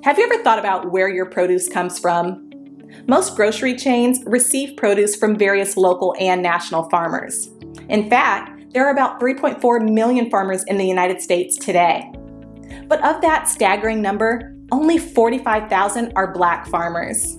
Have you ever thought about where your produce comes from? Most grocery chains receive produce from various local and national farmers. In fact, there are about 3.4 million farmers in the United States today. But of that staggering number, only 45,000 are Black farmers.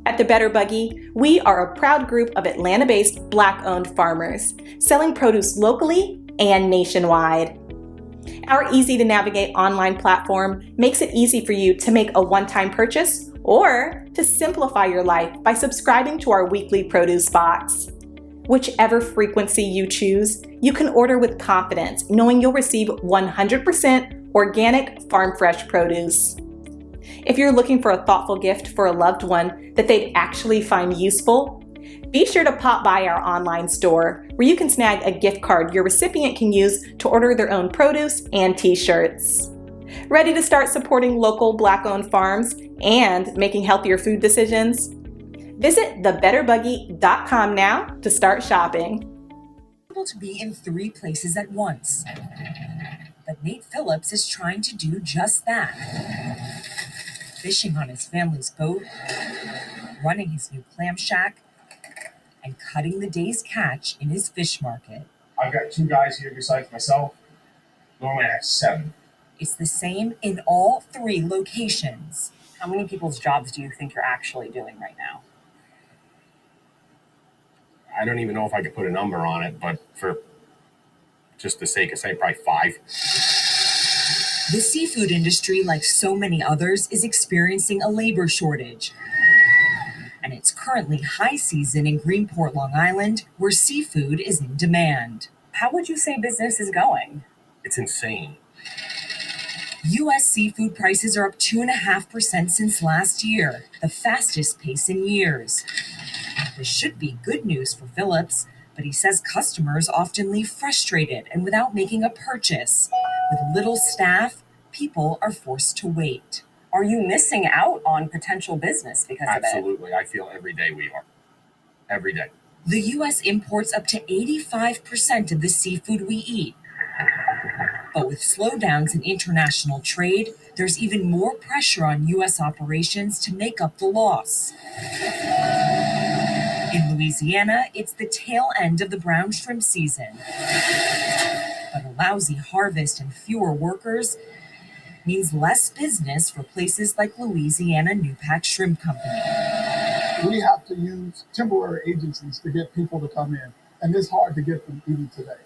At the Better Buggy, we are a proud group of Atlanta-based Black-owned farmers, selling produce locally and nationwide. Our easy-to-navigate online platform makes it easy for you to make a one-time purchase or to simplify your life by subscribing to our weekly produce box. Whichever frequency you choose, you can order with confidence, knowing you'll receive 100% organic farm-fresh produce. If you're looking for a thoughtful gift for a loved one that they'd actually find useful, be sure to pop by our online store where you can snag a gift card your recipient can use to order their own produce and t-shirts. Ready to start supporting local Black-owned farms and making healthier food decisions? Visit thebetterbuggy.com now to start shopping. Able to be in 3 places at once. But Nate Phillips is trying to do just that. Fishing on his family's boat, running his new clam shack, and cutting the day's catch in his fish market. I've got 2 guys here besides myself. Normally I have 7. It's the same in all 3 locations. How many people's jobs do you think you're actually doing right now? I don't even know if I could put a number on it, but for just the sake of saying, probably 5. The seafood industry, like so many others, is experiencing a labor shortage. And it's currently high season in Greenport, Long Island, where seafood is in demand. How would you say business is going? It's insane. U.S. seafood prices are up 2.5% since last year, the fastest pace in years. This should be good news for Phillips, but he says customers often leave frustrated and without making a purchase. With little staff, people are forced to wait. Are you missing out on potential business because of it? Absolutely. I feel every day we are. Every day. The U.S. imports up to 85% of the seafood we eat. But with slowdowns in international trade, there's even more pressure on U.S. operations to make up the loss. In Louisiana, it's the tail end of the brown shrimp season. But a lousy harvest and fewer workers means less business for places like Louisiana Newpack Shrimp Company. We have to use temporary agencies to get people to come in, and it's hard to get them even today.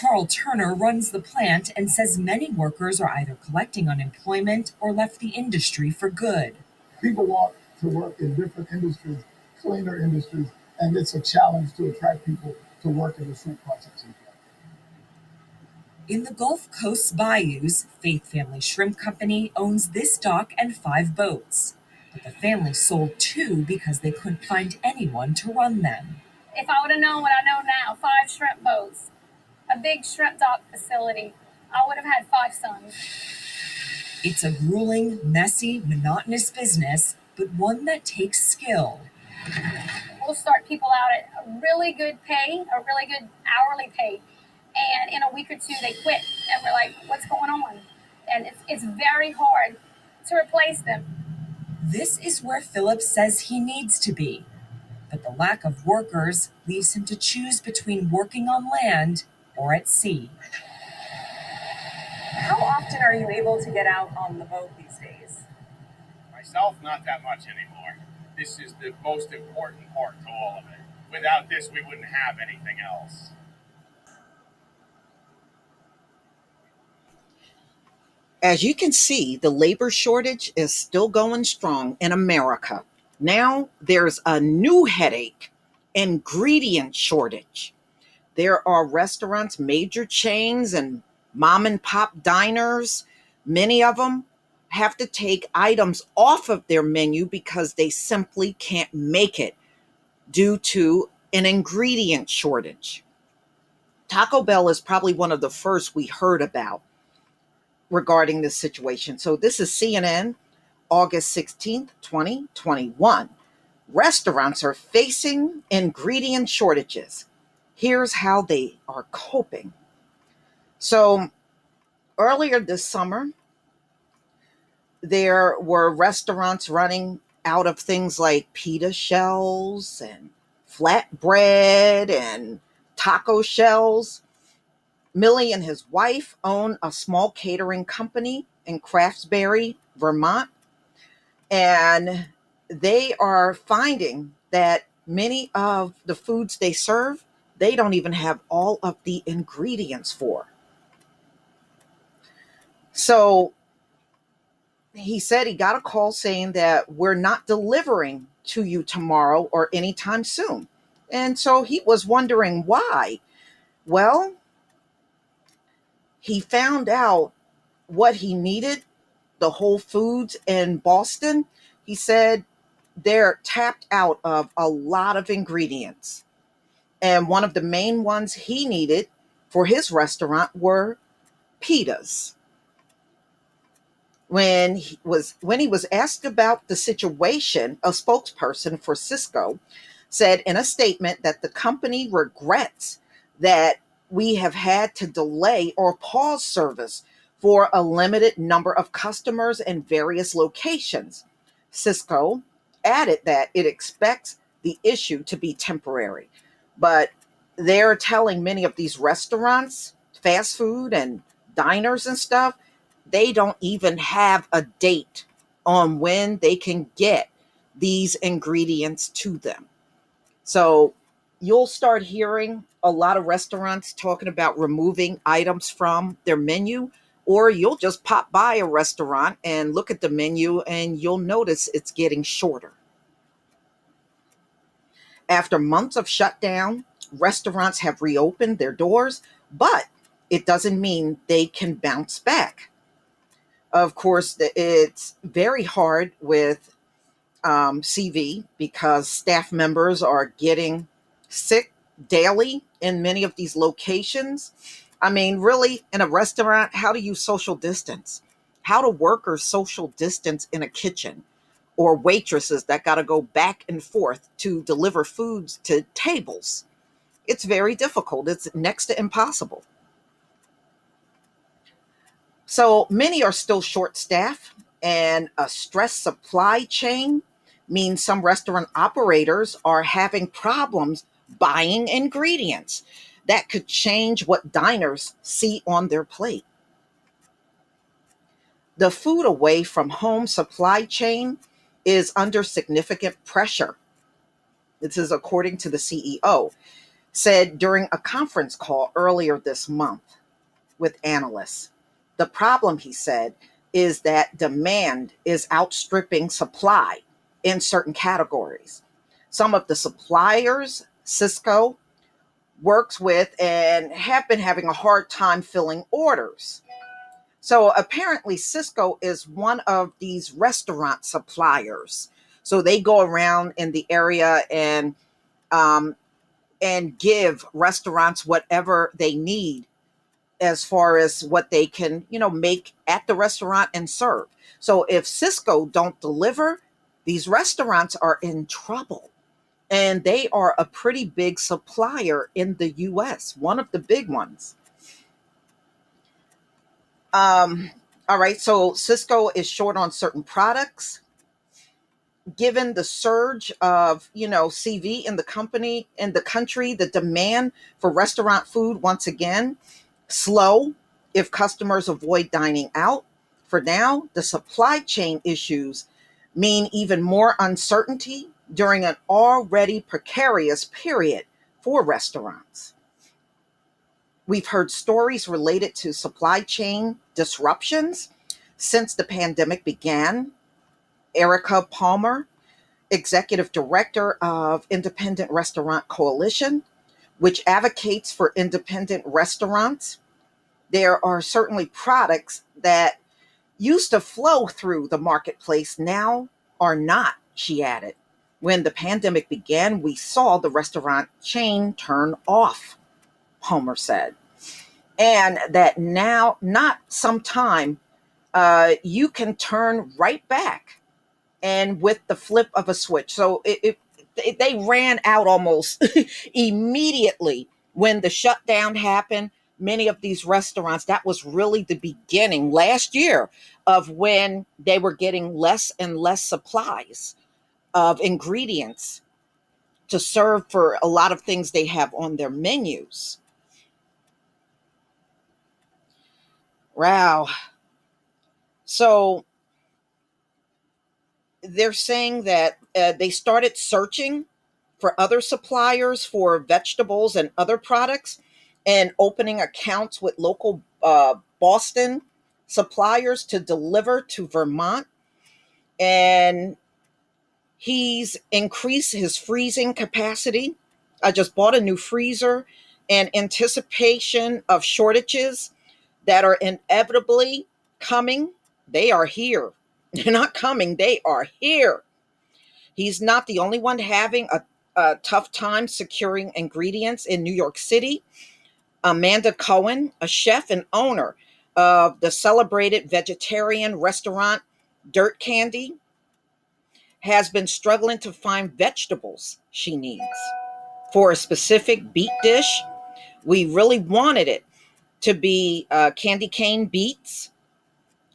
Carl Turner runs the plant and says many workers are either collecting unemployment or left the industry for good. People want to work in different industries, cleaner industries, and it's a challenge to attract people to work in the shrimp processing plant. In the Gulf Coast bayous, Faith Family Shrimp Company owns this dock and 5 boats. But the family sold 2 because they couldn't find anyone to run them. If I would have known what I know now, 5 shrimp boats, a big shrimp dock facility, I would have had 5 sons. It's a grueling, messy, monotonous business, but one that takes skill. We'll start people out at a really good pay, a really good hourly pay. And in a week or 2, they quit. And we're like, what's going on? And it's very hard to replace them. This is where Phillips says he needs to be. But the lack of workers leaves him to choose between working on land or at sea. How often are you able to get out on the boat these days? Myself, not that much anymore. This is the most important part to all of it. Without this, we wouldn't have anything else. As you can see, the labor shortage is still going strong in America. Now there's a new headache, ingredient shortage. There are restaurants, major chains, and mom and pop diners. Many of them have to take items off of their menu because they simply can't make it due to an ingredient shortage. Taco Bell is probably one of the first we heard about regarding this situation. So this is CNN, August 16th, 2021. Restaurants are facing ingredient shortages. Here's how they are coping. So earlier this summer, There were restaurants running out of things like pita shells and flatbread and taco shells. Millie and his wife own a small catering company in Craftsbury, Vermont, and they are finding that many of the foods they serve, they don't even have all of the ingredients for. So he said he got a call saying that we're not delivering to you tomorrow or anytime soon. And so he was wondering why. Well, he found out what he needed, the Whole Foods in Boston. He said they're tapped out of a lot of ingredients. And one of the main ones he needed for his restaurant were pitas. When he was asked about the situation, a spokesperson for Cisco said in a statement that the company regrets that we have had to delay or pause service for a limited number of customers in various locations. Cisco added that it expects the issue to be temporary, but they're telling many of these restaurants, fast food and diners and stuff, they don't even have a date on when they can get these ingredients to them. So you'll start hearing a lot of restaurants talking about removing items from their menu, or you'll just pop by a restaurant and look at the menu and you'll notice it's getting shorter. After months of shutdown, restaurants have reopened their doors, but it doesn't mean they can bounce back. Of course, it's very hard with CV because staff members are getting sick daily in many of these locations. I mean, really, in a restaurant, how do you social distance? How do workers social distance in a kitchen? Or waitresses that got to go back and forth to deliver foods to tables? It's very difficult. It's next to impossible. So many are still short staffed, and a stressed supply chain means some restaurant operators are having problems buying ingredients that could change what diners see on their plate. The food away from home supply chain is under significant pressure. This is according to the CEO, said during a conference call earlier this month with analysts. The problem, he said, is that demand is outstripping supply in certain categories. Some of the suppliers Cisco works with and have been having a hard time filling orders. So apparently, Cisco is one of these restaurant suppliers. So they go around in the area um, and give restaurants whatever they need as far as what they can, make at the restaurant and serve. So if Cisco don't deliver, these restaurants are in trouble. And they are a pretty big supplier in the US, one of the big ones. Um, all right, so Cisco is short on certain products. Given the surge of, CV in the country, the demand for restaurant food once again slow if customers avoid dining out. For now, the supply chain issues mean even more uncertainty during an already precarious period for restaurants. We've heard stories related to supply chain disruptions since the pandemic began. Erica Palmer, executive director of Independent Restaurant Coalition, which advocates for independent restaurants. There are certainly products that used to flow through the marketplace now are not, she added. When the pandemic began, we saw the restaurant chain turn off, Homer said. And that now, not sometime, you can turn right back and with the flip of a switch. So they ran out almost immediately when the shutdown happened. many of these restaurants, that was really the beginning last year of when they were getting less and less supplies of ingredients to serve for a lot of things they have on their menus. Wow. So they're saying that they started searching for other suppliers for vegetables and other products and opening accounts with local Boston suppliers to deliver to Vermont. And he's increased his freezing capacity. I just bought a new freezer in anticipation of shortages that are inevitably coming. They are here. They're not coming, they are here. He's not the only one having a tough time securing ingredients in New York City. Amanda Cohen, a chef and owner of the celebrated vegetarian restaurant Dirt Candy, has been struggling to find vegetables she needs for a specific beet dish. We really wanted it to be candy cane beets.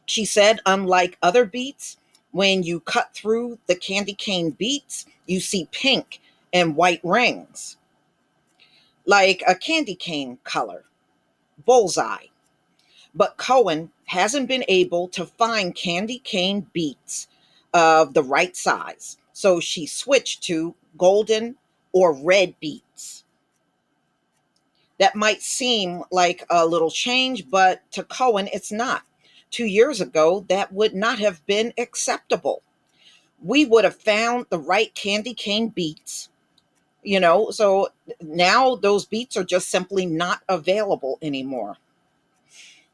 She said, unlike other beets, when you cut through the candy cane beets, you see pink and white rings, like a candy cane color, bullseye. But Cohen hasn't been able to find candy cane beets of the right size. So she switched to golden or red beets. That might seem like a little change, but to Cohen, it's not. 2 years ago, that would not have been acceptable. We would have found the right candy cane beets, so now those beets are just simply not available anymore.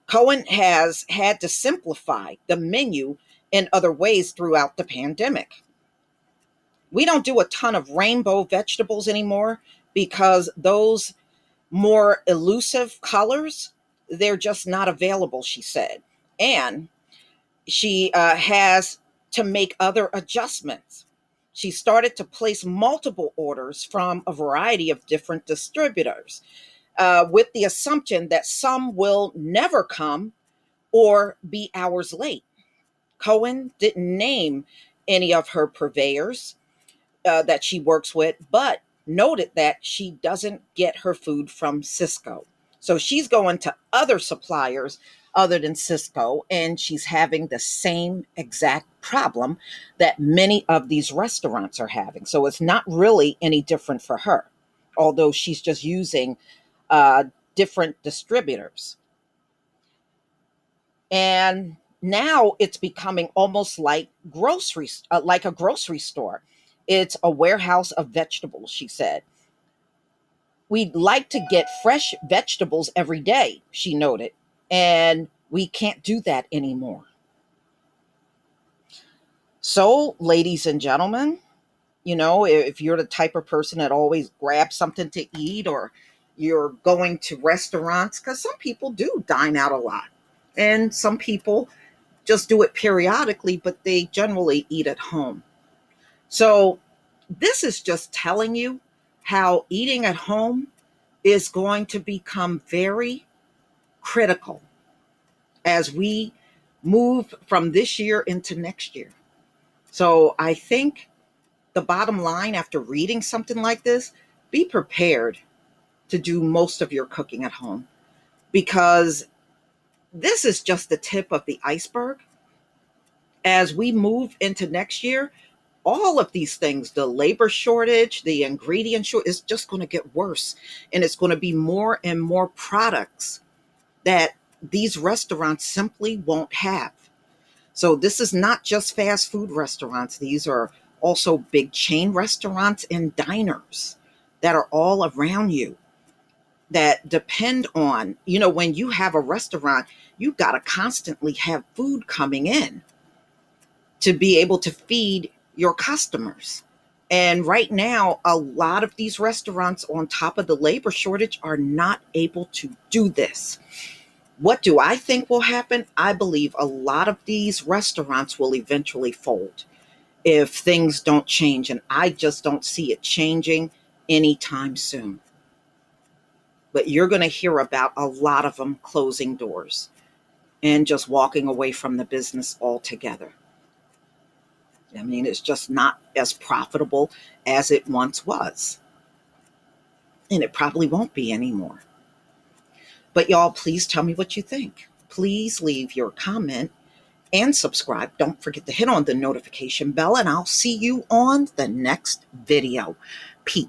Cohen has had to simplify the menu in other ways throughout the pandemic. We don't do a ton of rainbow vegetables anymore because those more elusive colors, they're just not available, she said. And she has to make other adjustments. She started to place multiple orders from a variety of different distributors with the assumption that some will never come or be hours late. Cohen didn't name any of her purveyors that she works with, but noted that she doesn't get her food from Cisco. So she's going to other suppliers other than Cisco, and she's having the same exact problem that many of these restaurants are having. So it's not really any different for her, although she's just using different distributors. And now it's becoming almost like like a grocery store. It's a warehouse of vegetables, she said. We'd like to get fresh vegetables every day, she noted, and we can't do that anymore. So, ladies and gentlemen, if you're the type of person that always grabs something to eat, or you're going to restaurants, because some people do dine out a lot, and some people just do it periodically, but they generally eat at home. So, this is just telling you how eating at home is going to become very critical as we move from this year into next year. So, I think the bottom line after reading something like this, be prepared to do most of your cooking at home, because this is just the tip of the iceberg. As we move into next year, all of these things, the labor shortage, the ingredient shortage, is just going to get worse. And it's going to be more and more products that these restaurants simply won't have. So this is not just fast food restaurants. These are also big chain restaurants and diners that are all around you that depend on, when you have a restaurant, you've got to constantly have food coming in to be able to feed your customers. And right now, a lot of these restaurants, on top of the labor shortage, are not able to do this. What do I think will happen? I believe a lot of these restaurants will eventually fold if things don't change. And I just don't see it changing anytime soon. but you're going to hear about a lot of them closing doors and just walking away from the business altogether. I mean, it's just not as profitable as it once was. And it probably won't be anymore. But y'all, please tell me what you think. Please leave your comment and subscribe. Don't forget to hit on the notification bell, and I'll see you on the next video. Peace.